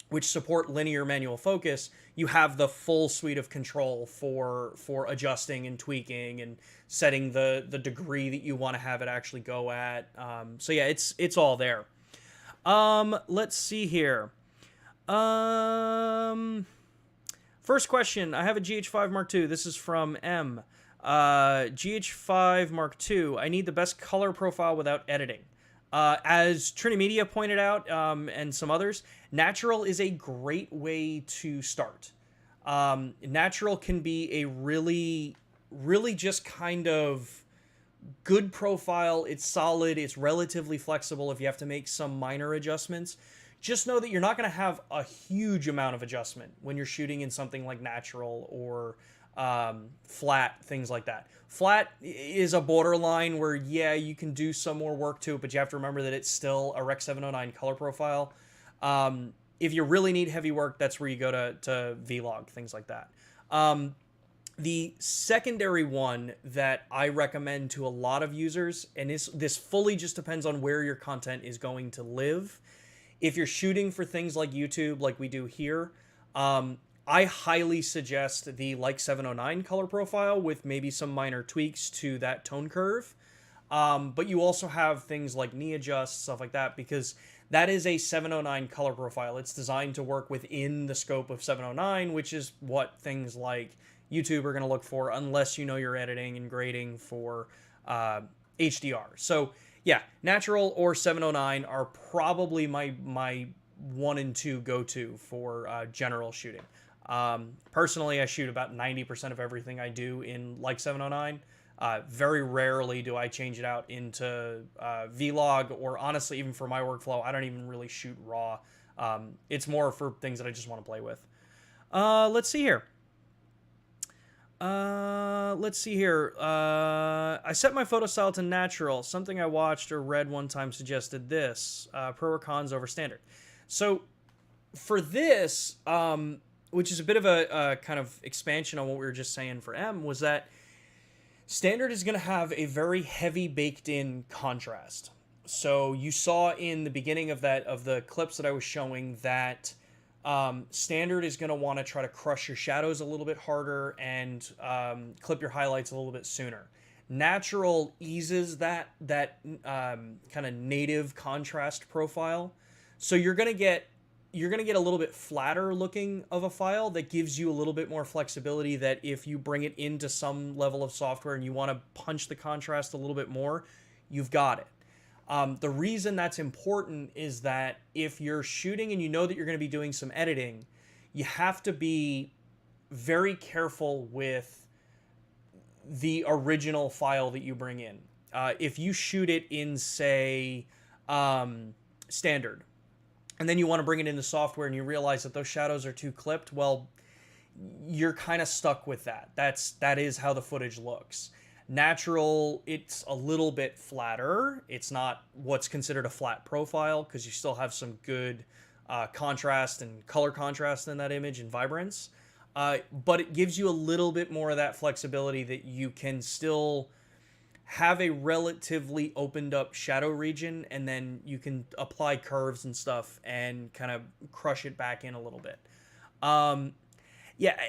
which support linear manual focus, you have the full suite of control for adjusting and tweaking and setting the degree that you want to have it actually go at. So yeah, it's all there. Let's see here. First question. I have a GH5 Mark II. This is from M. GH5 Mark II. I need the best color profile without editing. As Trinity Media pointed out, and some others, natural is a great way to start. Natural can be a really just kind of good profile. It's solid. It's relatively flexible if you have to make some minor adjustments. Just know that you're not going to have a huge amount of adjustment when you're shooting in something like natural or flat, things like that. Flat is a borderline where, yeah, you can do some more work to it, but you have to remember that it's still a Rec 709 color profile. If you really need heavy work, that's where you go to Vlog, things like that. The secondary one that I recommend to a lot of users, and this fully just depends on where your content is going to live. If you're shooting for things like YouTube, like we do here, I highly suggest the like 709 color profile with maybe some minor tweaks to that tone curve. But you also have things like knee adjust, stuff like that, because that is a 709 color profile. It's designed to work within the scope of 709, which is what things like YouTube are going to look for, unless you know you're editing and grading for HDR. So yeah, natural or 709 are probably my 1 and 2 go-to for general shooting. Personally, I shoot about 90% of everything I do in like 709. Very rarely do I change it out into Vlog, or honestly, even for my workflow, I don't even really shoot raw. It's more for things that I just want to play with. Let's see here. I set my photo style to natural. Something I watched or read one time suggested this. Pro or cons over standard. So for this, which is a bit of a kind of expansion on what we were just saying for M, was that standard is going to have a very heavy baked in contrast. So you saw in the beginning of the clips that I was showing that standard is going to want to try to crush your shadows a little bit harder and clip your highlights a little bit sooner. Natural eases that kind of native contrast profile, so you're gonna get a little bit flatter looking of a file that gives you a little bit more flexibility, that if you bring it into some level of software and you want to punch the contrast a little bit more, you've got it. The reason that's important is that if you're shooting and you know that you're going to be doing some editing, you have to be very careful with the original file that you bring in. If you shoot it in, say, standard, and then you want to bring it into software and you realize that those shadows are too clipped, well, you're kind of stuck with that. That is how the footage looks. Natural, it's a little bit flatter. It's not what's considered a flat profile because you still have some good contrast and color contrast in that image and vibrance. But it gives you a little bit more of that flexibility that you can still have a relatively opened up shadow region, and then you can apply curves and stuff and kind of crush it back in a little bit. Yeah,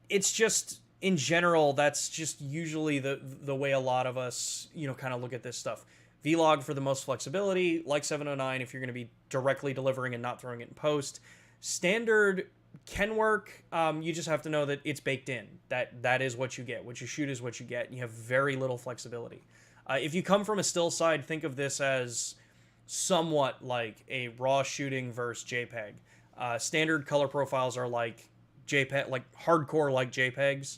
it's just, in general, that's just usually the way a lot of us, kind of look at this stuff. Vlog for the most flexibility, like 709 if you're going to be directly delivering and not throwing it in post. Standard can work. You just have to know that it's baked in. That is what you get. What you shoot is what you get. And you have very little flexibility. If you come from a still side, think of this as somewhat like a raw shooting versus JPEG. Standard color profiles are like JPEG, like hardcore like JPEGs.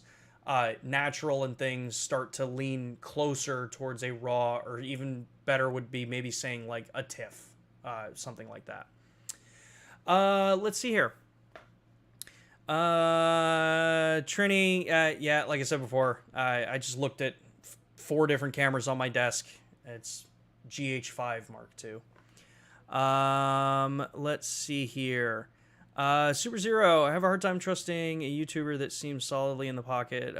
Natural and things start to lean closer towards a raw, or even better would be maybe saying like a TIFF, something like that. Let's see here. Trini, yeah, like I said before, I just looked at 4 different cameras on my desk. It's GH5 Mark II. Let's see here. Super Zero, I have a hard time trusting a YouTuber that seems solidly in the pocket.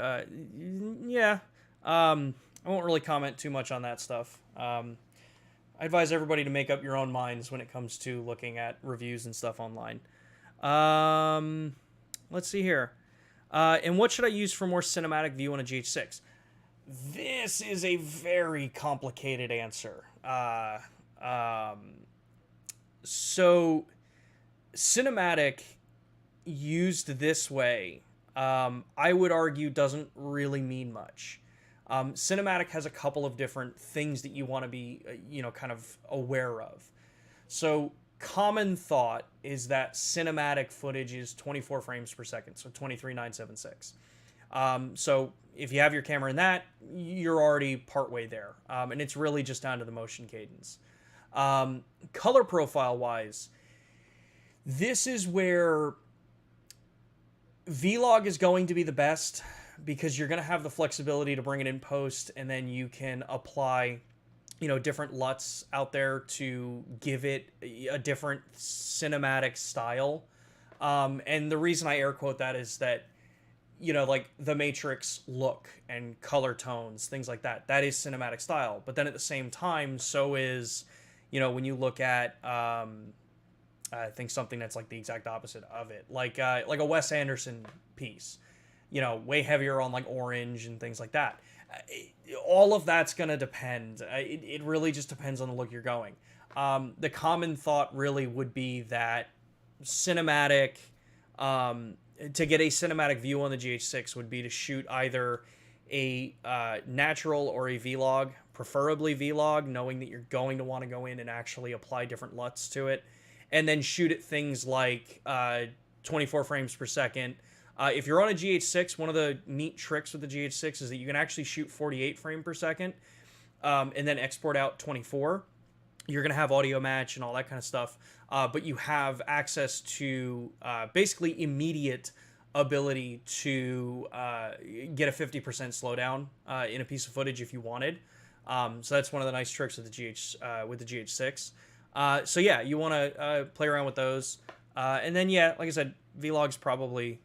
Yeah. I won't really comment too much on that stuff. I advise everybody to make up your own minds when it comes to looking at reviews and stuff online. Let's see here. And what should I use for more cinematic view on a GH6? This is a very complicated answer. So cinematic used this way, I would argue doesn't really mean much. Cinematic has a couple of different things that you want to be, kind of aware of. So common thought is that cinematic footage is 24 frames per second, so 23,976. So if you have your camera in that, you're already partway there. And it's really just down to the motion cadence. Color profile wise, this is where Vlog is going to be the best, because you're going to have the flexibility to bring it in post, and then you can apply, different LUTs out there to give it a different cinematic style. And the reason I air quote that is that, like the Matrix look and color tones, things like that, that is cinematic style. But then at the same time, so is, when you look at, I think something that's like the exact opposite of it, like a Wes Anderson piece, way heavier on like orange and things like that. All of that's going to depend. It really just depends on the look you're going. The common thought really would be that cinematic, to get a cinematic view on the GH6 would be to shoot either a natural or a Vlog, preferably Vlog, knowing that you're going to want to go in and actually apply different LUTs to it, and then shoot at things like 24 frames per second. If you're on a GH6, one of the neat tricks with the GH6 is that you can actually shoot 48 frames per second, and then export out 24. You're going to have audio match and all that kind of stuff, but you have access to basically immediate ability to get a 50% slowdown in a piece of footage if you wanted. So that's one of the nice tricks with the GH6. So yeah, you want to play around with those. And then, yeah, like I said, Vlog's probably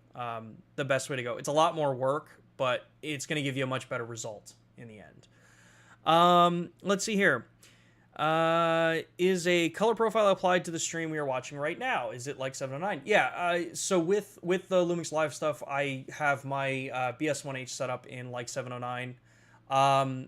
the best way to go. It's a lot more work, but it's going to give you a much better result in the end. Let's see here. Is a color profile applied to the stream we are watching right now? Is it like 709? Yeah. So with the Lumix Live stuff, I have my BS1H set up in like 709. I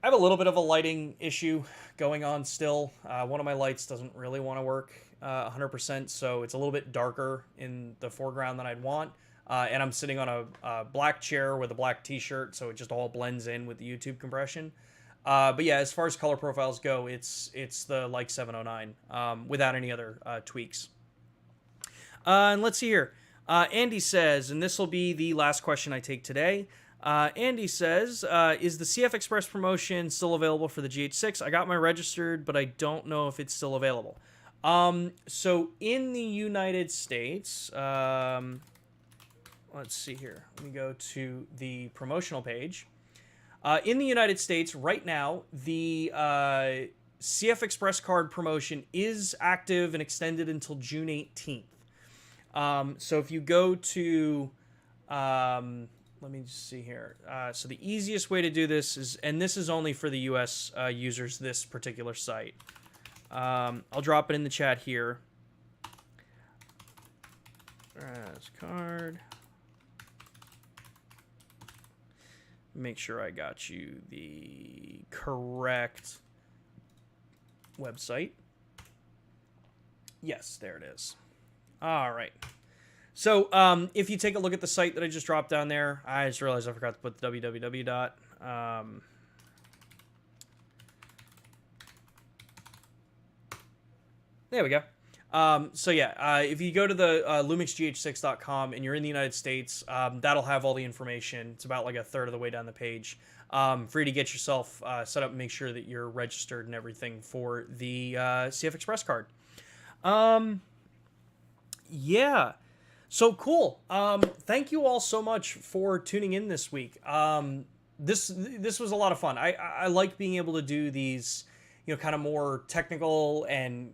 have a little bit of a lighting issue going on still. One of my lights doesn't really want to work 100%, so it's a little bit darker in the foreground than I'd want. And I'm sitting on a black chair with a black t-shirt, so it just all blends in with the YouTube compression. But yeah, as far as color profiles go, it's the like 709 without any other tweaks. And let's see here. Andy says, and this will be the last question I take today. Andy says, is the CF Express promotion still available for the GH6? I got my registered, but I don't know if it's still available. So in the United States, let's see here. Let me go to the promotional page. In the United States, right now, the CF Express card promotion is active and extended until June 18th. So if you go to, let me just see here. So the easiest way to do this is, and this is only for the US users, this particular site. I'll drop it in the chat here. Card. Make sure I got you the correct website. Yes, there it is. All right. So if you take a look at the site that I just dropped down there, I just realized I forgot to put the www dot. There we go. So yeah, if you go to the lumixgh6.com and you're in the United States, that'll have all the information. It's about like a third of the way down the page for you to get yourself set up and make sure that you're registered and everything for the CF Express card. Yeah. So cool. Thank you all so much for tuning in this week. This was a lot of fun. I like being able to do these, you know, kind of more technical and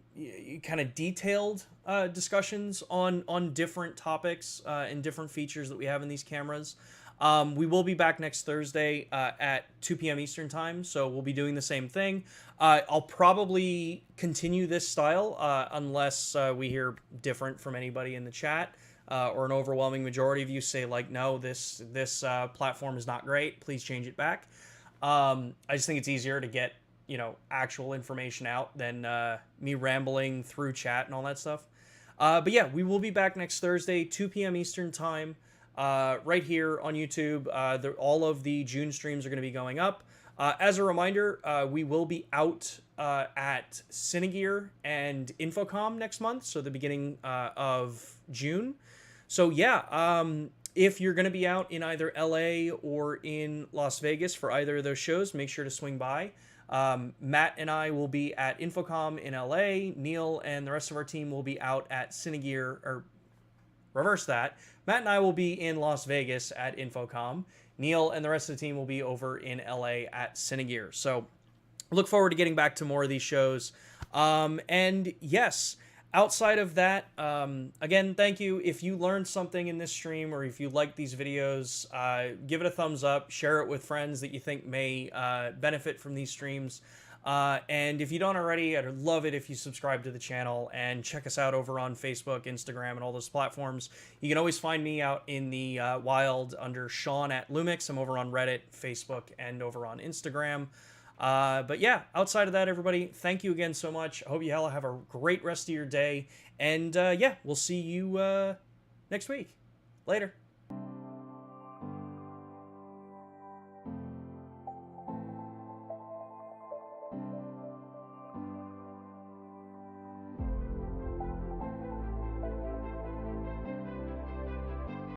kind of detailed discussions on different topics and different features that we have in these cameras. We will be back next Thursday at 2 p.m. Eastern time, so we'll be doing the same thing. I'll probably continue this style unless we hear different from anybody in the chat. Or an overwhelming majority of you say like, no, this platform is not great. Please change it back. I just think it's easier to get, you know, actual information out than me rambling through chat and all that stuff. But yeah, we will be back next Thursday, 2 p.m. Eastern time, right here on YouTube. All of the June streams are going to be going up. As a reminder, we will be out at Cinegear and Infocom next month, so the beginning of June. So yeah, if you're going to be out in either LA or in Las Vegas for either of those shows, make sure to swing by. Matt and I will be at Infocom in LA. Neil and the rest of our team will be out at Cinegear, or reverse that. Matt and I will be in Las Vegas at Infocom. Neil and the rest of the team will be over in LA at Cinegear. So look forward to getting back to more of these shows. And yes, outside of that, again, thank you. If you learned something in this stream or if you like these videos, give it a thumbs up, share it with friends that you think may benefit from these streams. And if you don't already, I'd love it if you subscribe to the channel and check us out over on Facebook, Instagram, and all those platforms. You can always find me out in the wild under Sean at Lumix. I'm over on Reddit, Facebook, and over on Instagram. But yeah, outside of that, everybody, thank you again so much. I hope you all have a great rest of your day. And yeah, we'll see you next week. Later.